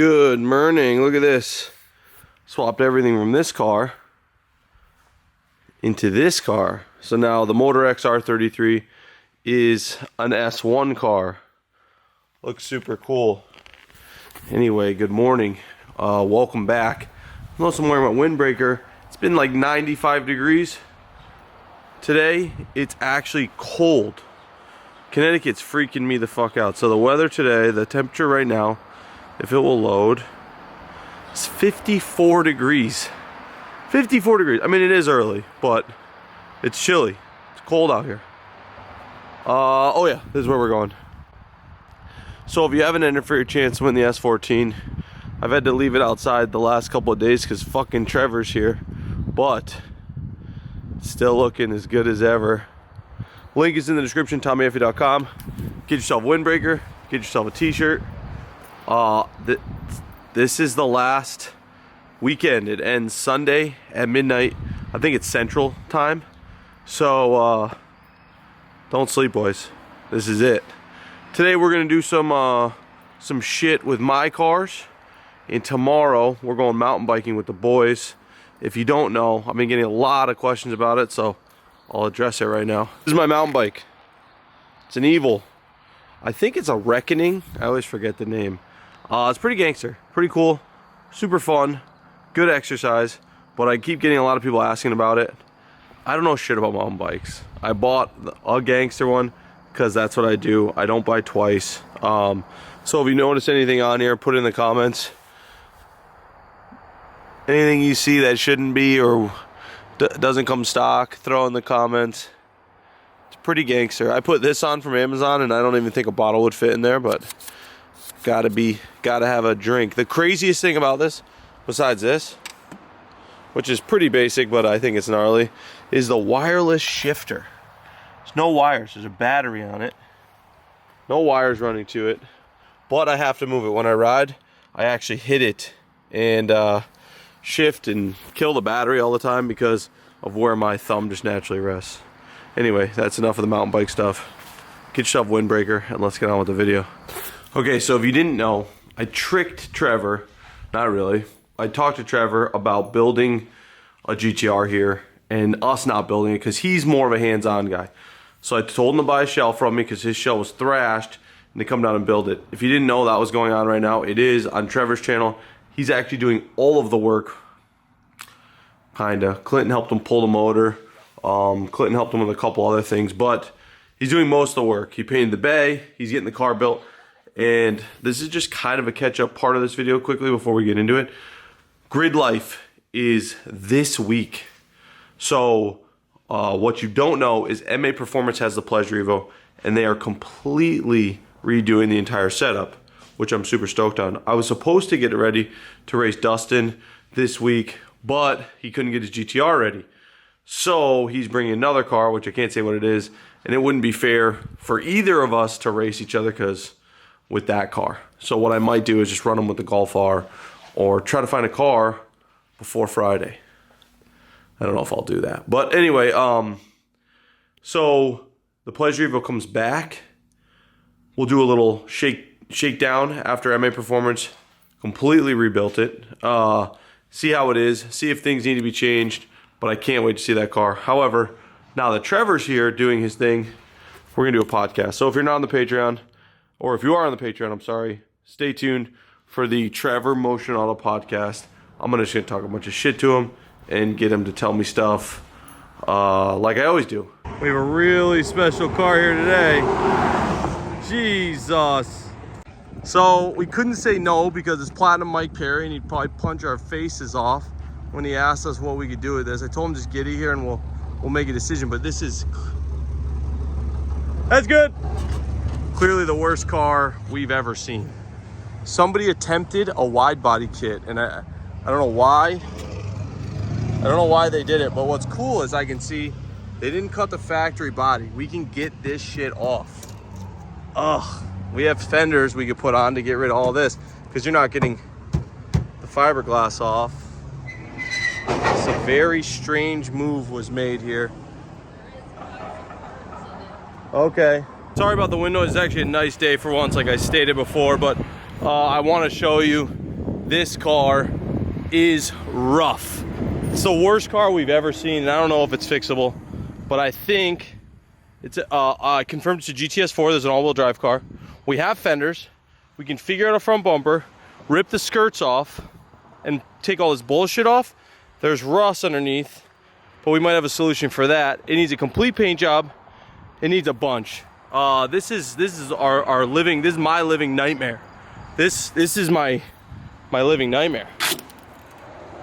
Good morning. Look at this. Swapped everything from this car into this car. So now the Motor XR33 is an S1 car. Looks super cool. Anyway, good morning. Welcome back. Notice I'm wearing my windbreaker. It's been like 95 degrees. Today, it's actually cold. Connecticut's freaking me the fuck out. So the weather today, the temperature right now, if it will load, it's 54 degrees. 54 degrees. I mean, it is early, but it's chilly. It's cold out here. Oh yeah, this is where we're going. So if you haven't entered for your chance to win the S14, I've had to leave it outside the last couple of days because fucking Trevor's here. But still looking as good as ever. Link is in the description, tommyfyeah.com. Get yourself a windbreaker, get yourself a t-shirt. This is the last weekend. It ends Sunday at midnight. I think it's Central Time. So don't sleep, boys. This is it. Today we're gonna do some shit with my cars, and tomorrow we're going mountain biking with the boys. If you don't know, I've been getting a lot of questions about it, so I'll address it right now. This is my mountain bike. It's an Evil. I think it's a Reckoning. I always forget the name. It's pretty gangster, pretty cool, super fun, good exercise, but I keep getting a lot of people asking about it. I don't know shit about mountain bikes. I bought a gangster one because that's what I do. I don't buy twice. So if you notice anything on here, put it in the comments. Anything you see that shouldn't be or doesn't come stock, throw in the comments. It's pretty gangster. I put this on from Amazon and I don't even think a bottle would fit in there, but gotta have a drink. The craziest thing about this, besides this, which is pretty basic but I think it's gnarly, is the wireless shifter. There's no wires, there's a battery on it. No wires running to it, but I have to move it. When I ride, I actually hit it and shift and kill the battery all the time because of where my thumb just naturally rests. Anyway, that's enough of the mountain bike stuff. Get yourself a windbreaker and let's get on with the video. Okay, so if you didn't know, I tricked Trevor. Not really. I talked to Trevor about building a GTR here and us not building it because he's more of a hands-on guy. So I told him to buy a shell from me because his shell was thrashed and to come down and build it. If you didn't know that was going on right now, it is on Trevor's channel. He's actually doing all of the work, kinda. Clinton helped him pull the motor. Clinton helped him with a couple other things, but he's doing most of the work. He painted the bay, he's getting the car built, and this is just kind of a catch-up part of this video quickly before we get into it. Grid Life is this week. So what you don't know is MA Performance has the Pleasure Evo, and they are completely redoing the entire setup, which I'm super stoked on. I was supposed to get it ready to race Dustin this week, but he couldn't get his GTR ready. So he's bringing another car, which I can't say what it is, and it wouldn't be fair for either of us to race each other because with that car. So what I might do is just run him with the Golf R or try to find a car before Friday. I don't know if I'll do that. But anyway, so the Pleasure Evo comes back. We'll do a little shakedown after MA Performance completely rebuilt it. See how it is, see if things need to be changed, but I can't wait to see that car. However, now that Trevor's here doing his thing, we're gonna do a podcast. So if you're not on the Patreon, or if you are on the Patreon, I'm sorry, stay tuned for the Trevor Motion Auto podcast. I'm just gonna talk a bunch of shit to him and get him to tell me stuff like I always do. We have a really special car here today. Jesus. So we couldn't say no because it's Platinum Mike Perry and he'd probably punch our faces off when he asked us what we could do with this. I told him just get it here and we'll make a decision, but this is, that's good. Clearly the worst car we've ever seen. Somebody attempted a wide body kit and I don't know why. I don't know why they did it, but what's cool is I can see they didn't cut the factory body. We can get this shit off. Ugh. We have fenders we could put on to get rid of all this because you're not getting the fiberglass off. It's a very strange move was made here. Okay. Sorry about the wind noise. It's actually a nice day for once, like I stated before, but I want to show you this car is rough. It's the worst car we've ever seen, and I don't know if it's fixable, but I think it's I confirmed it's a GTS4. There's an all-wheel drive car. We have fenders. We can figure out a front bumper, rip the skirts off, and take all this bullshit off. There's rust underneath, but we might have a solution for that. It needs a complete paint job. It needs a bunch. This is our living. This is my living nightmare. This is my living nightmare.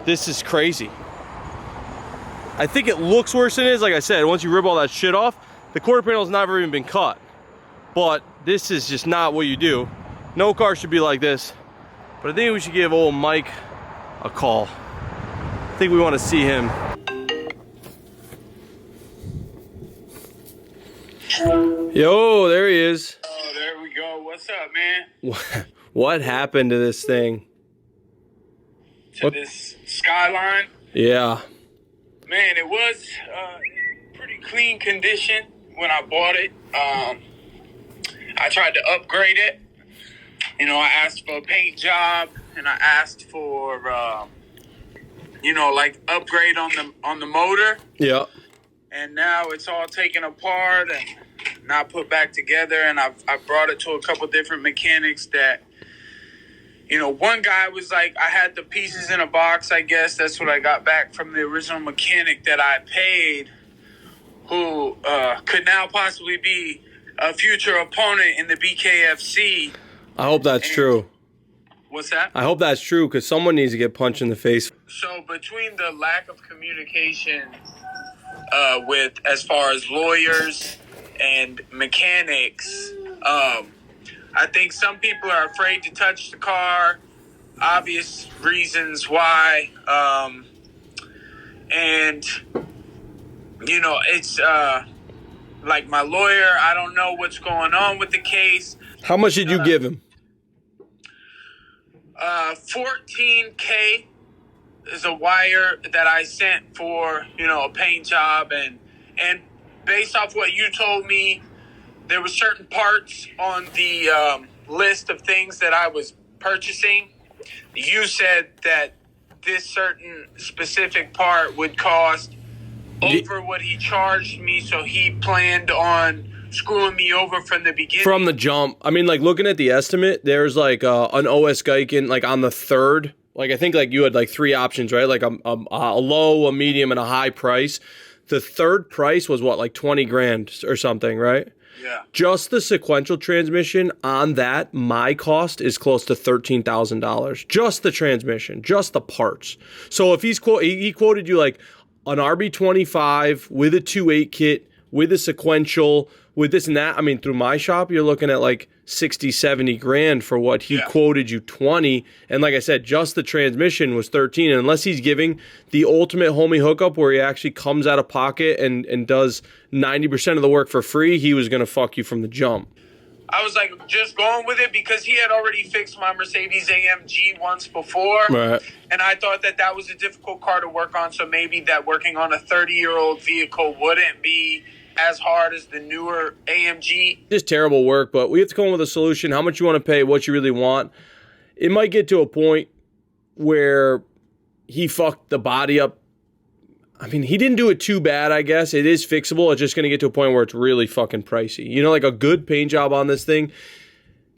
This is crazy. I think it looks worse than it is. Like I said, once you rip all that shit off, the quarter panel's never even been cut. But this is just not what you do. No car should be like this. But I think we should give old Mike a call. I think we want to see him. Yo, there he is. Oh, there we go. What's up, man? What happened to this thing? This SKYLINE? Yeah. Man, it was pretty clean condition when I bought it. I tried to upgrade it. You know, I asked for a paint job, and I asked for, you know, like upgrade on the motor. Yeah. And now it's all taken apart and not put back together. And I brought it to a couple different mechanics that, you know, one guy was like, I had the pieces in a box, I guess. That's what I got back from the original mechanic that I paid, who could now possibly be a future opponent in the BKFC. I hope that's true. What's that? I hope that's true, because someone needs to get punched in the face. So between the lack of communication with as far as lawyers and mechanics, I think some people are afraid to touch the car, obvious reasons why. And, you know, it's like my lawyer, I don't know what's going on with the case. How much did you give him? $14K is a wire that I sent for, you know, a paint job. And based off what you told me, there were certain parts on the list of things that I was purchasing. You said that this certain specific part would cost over what he charged me, so he planned on screwing me over from the beginning. From the jump. I mean, like, looking at the estimate, there's like an OS Geiken, like on the third. Like, I think like you had like three options, right? Like a low, a medium, and a high price. The third price was what, like 20 grand or something, right? Yeah. Just the sequential transmission on that, my cost is close to $13,000. Just the transmission, just the parts. So if he quoted you like an RB25 with a 2.8 kit, with a sequential, with this and that, I mean, through my shop, you're looking at like 60, 70 grand for what he quoted you 20. And like I said, just the transmission was 13. And unless he's giving the ultimate homie hookup where he actually comes out of pocket and does 90% of the work for free, he was going to fuck you from the jump. I was like, just going with it because he had already fixed my Mercedes AMG once before. Right. And I thought that that was a difficult car to work on. So maybe that working on a 30-year-old vehicle wouldn't be as hard as the newer AMG. Just terrible work, but we have to come up with a solution. How much you want to pay, what you really want. It might get to a point where he fucked the body up. I mean, he didn't do it too bad, I guess. It is fixable. It's just going to get to a point where it's really fucking pricey. You know, like a good paint job on this thing,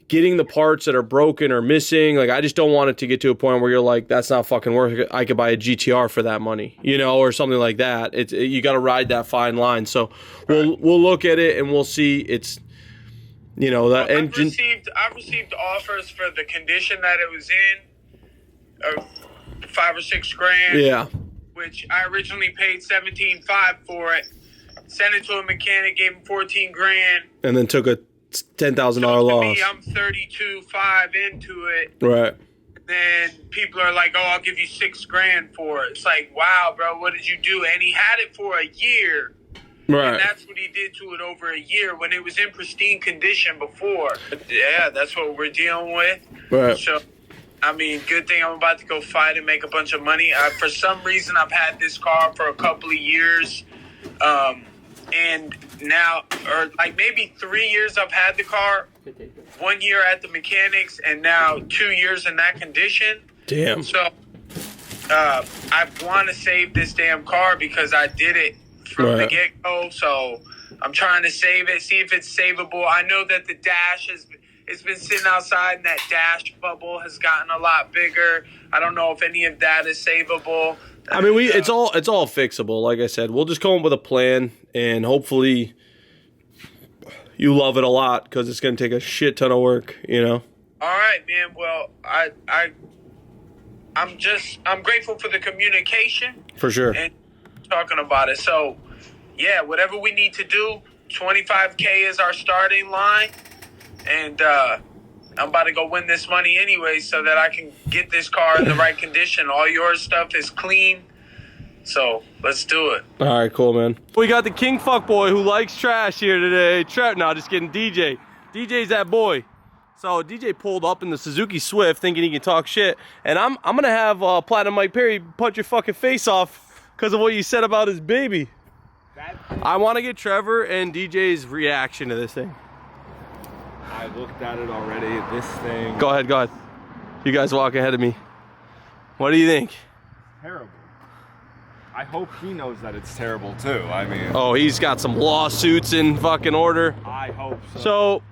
getting the parts that are broken or missing, like I just don't want it to get to a point where you're like, that's not fucking worth it. I could buy a GTR for that money, you know, or something like that. You got to ride that fine line. So we'll look at it and we'll see. It's, you know, that engine. I've received offers for the condition that it was in, of 5 or 6 grand. Yeah. Which I originally paid $17,500 for it. Sent it to a mechanic, gave him 14 grand. And then took a $10,000 loss. Me, I'm 32.5 into it. Right. Then people are like, "Oh, I'll give you 6 grand for it." It's like, wow, bro, what did you do? And he had it for a year. Right. And that's what he did to it over a year when it was in pristine condition before. But yeah, that's what we're dealing with. Right. So, I mean, good thing I'm about to go fight and make a bunch of money. For some reason, I've had this car for a couple of years. And now, or like maybe 3 years I've had the car. 1 year at the mechanics and now 2 years in that condition. Damn. So I want to save this damn car because I did it from the get-go. So I'm trying to save it, see if it's savable. I know that the dash it's been sitting outside, and that dash bubble has gotten a lot bigger. I don't know if any of that is savable. I mean, it's all fixable. Like I said, we'll just come up with a plan, and hopefully you love it a lot because it's going to take a shit ton of work, you know. All right, man. Well, I'm grateful for the communication. For sure. And talking about it. So, yeah, whatever we need to do, $25K is our starting line. And I'm about to go win this money anyway so that I can get this car in the right condition. All your stuff is clean. So, let's do it. All right, cool, man. We got the king fuckboy who likes trash here today. No, just kidding. DJ. DJ's that boy. So DJ pulled up in the Suzuki Swift thinking he can talk shit, and I'm gonna have Platinum Mike Perry punch your fucking face off because of what you said about his baby. I want to get Trevor and DJ's reaction to this thing. I looked at it already. This thing. Go ahead. You guys walk ahead of me. What do you think? Terrible. I hope he knows that it's terrible too. I mean. Oh, he's got some lawsuits in fucking order. I hope so. So.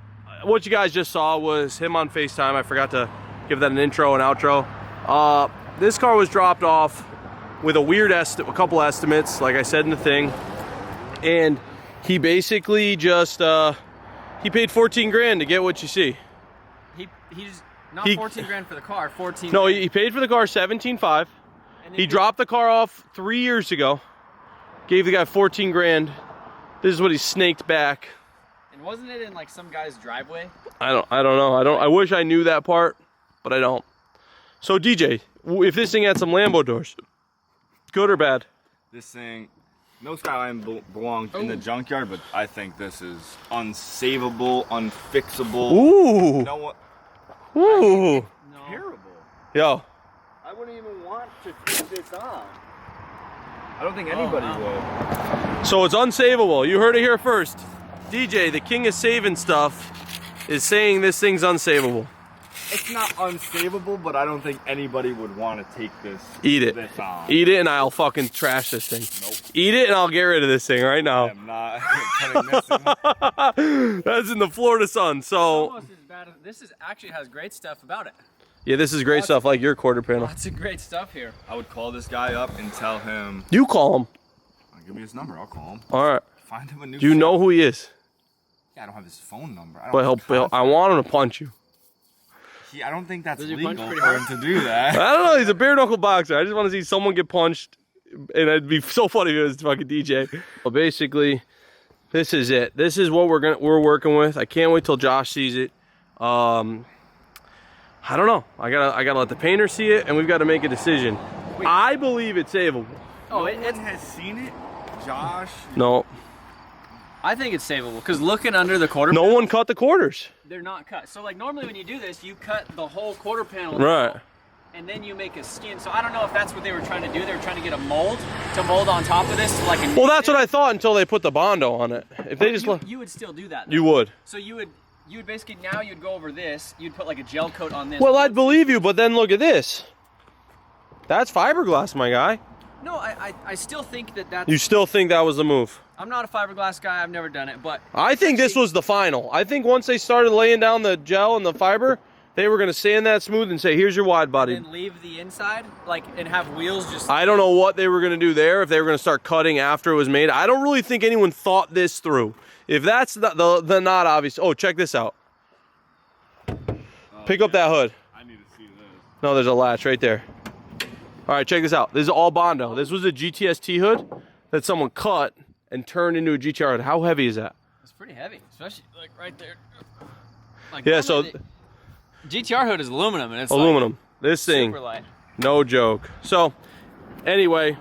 What you guys just saw was him on Facetime. I forgot to give that an intro and outro. This car was dropped off with a couple estimates, like I said in the thing. And he basically just, he paid 14 grand to get what you see. He's not 14 grand for the car, 14 No, grand. he paid for the car 17.5. He dropped the car off 3 years ago. Gave the guy 14 grand. This is what he snaked back. And wasn't it in like some guy's driveway? I don't know. I wish I knew that part, but I don't. So DJ, if this thing had some Lambo doors, good or bad? This thing, no Skyline belongs in the junkyard, but I think this is unsavable, unfixable. Ooh. No what? Ooh. Terrible. Yo. I wouldn't even want to take this on. I don't think anybody would. So it's unsavable. You heard it here first. DJ, the king of saving stuff, is saying this thing's unsavable. It's not unsavable, but I don't think anybody would want to take this. Eat it. This on. Eat it, and I'll fucking trash this thing. Nope. Eat it, and I'll get rid of this thing right now. I'm not putting this in. That's in the Florida sun. So almost as bad as, this actually has great stuff about it. yeah, this is great stuff, like your quarter panel. Lots of great stuff here. I would call this guy up and tell him. You call him. Give me his number. I'll call him. All right. Find him a new. Do you know who he is? Yeah, I don't have his phone number. But I want him to punch you. I don't think that's Does he legal punch pretty for him to do that. I don't know. He's a bare knuckle boxer. I just want to see someone get punched, and it'd be so funny if it was fucking DJ. Well, basically, this is it. This is what we're working with. I can't wait till Josh sees it. I don't know. I gotta let the painter see it, and we've got to make a decision. I believe it's savable. Oh, No one has seen it. Josh. No. I think it's savable because looking under the quarter No panel, one cut the quarters. they're not cut. So like normally when you do this, you cut the whole quarter panel Right. out, and then you make a skin. So I don't know if that's what they were trying to do. They were trying to get a mold to mold on top of this to like a Well, that's what I thought until they put the Bondo on it. If they just you would still do that though. you would. So you would basically now you'd go over this, you'd put like a gel coat on this. Well, I'd believe you, but then look at this. That's fiberglass, my guy. No, I still think that's... You still think that was the move? I'm not a fiberglass guy, I've never done it, but... I think this was the final. I think once they started laying down the gel and the fiber, they were going to sand that smooth and say, here's your wide body. And leave the inside, like, and have wheels just... I don't know what they were going to do there, if they were going to start cutting after it was made. I don't really think anyone thought this through. If that's the not obvious... Oh, check this out. Pick up that hood. I need to see this. No, there's a latch right there. All right, check this out. This is all Bondo. This was a GTST hood that someone cut and turned into a GTR hood. How heavy is that? It's pretty heavy, especially like right there. Like Yeah, so the GTR hood is aluminum, and it's aluminum. Like this thing, super light. no joke. So, anyway,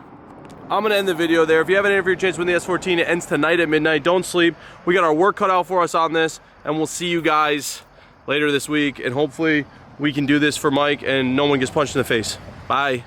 I'm gonna end the video there. If you haven't entered your chance to win the S14, it ends tonight at midnight. Don't sleep. We got our work cut out for us on this, and we'll see you guys later this week. And hopefully, we can do this for Mike, and no one gets punched in the face. Bye.